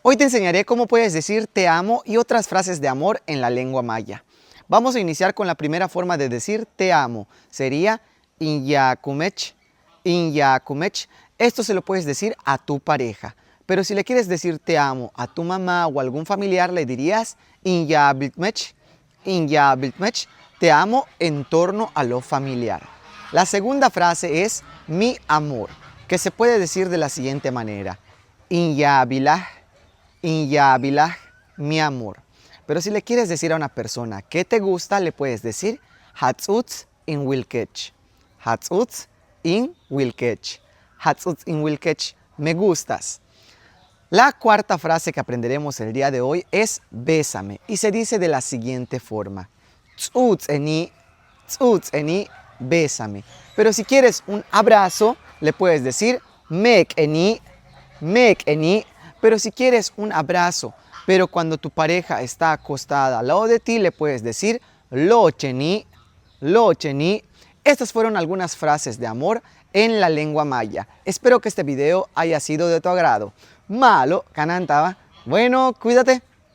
Hoy te enseñaré cómo puedes decir te amo y otras frases de amor en la lengua maya. Vamos a iniciar con la primera forma de decir te amo. Sería inyakumech, inyakumech. Esto se lo puedes decir a tu pareja. Pero si le quieres decir te amo a tu mamá o algún familiar, le dirías inyabiltmech, inyabiltmech. Te amo en torno a lo familiar. La segunda frase es mi amor, que se puede decir de la siguiente manera. Inyabilah, inyabilah, mi amor. Pero si le quieres decir a una persona que te gusta, le puedes decir hatzutz in wilkech. Hatzutz in wilkech. Hatzutz in wilkech, me gustas. La cuarta frase que aprenderemos el día de hoy es bésame y se dice de la siguiente forma. Tzutz eni, bésame. Pero si quieres un abrazo, le puedes decir mek eni. Pero si quieres un abrazo, pero cuando tu pareja está acostada al lado de ti, le puedes decir locheni. Estas fueron algunas frases de amor en la lengua maya. Espero que este video haya sido de tu agrado. Malo, kanantaba. Bueno, cuídate.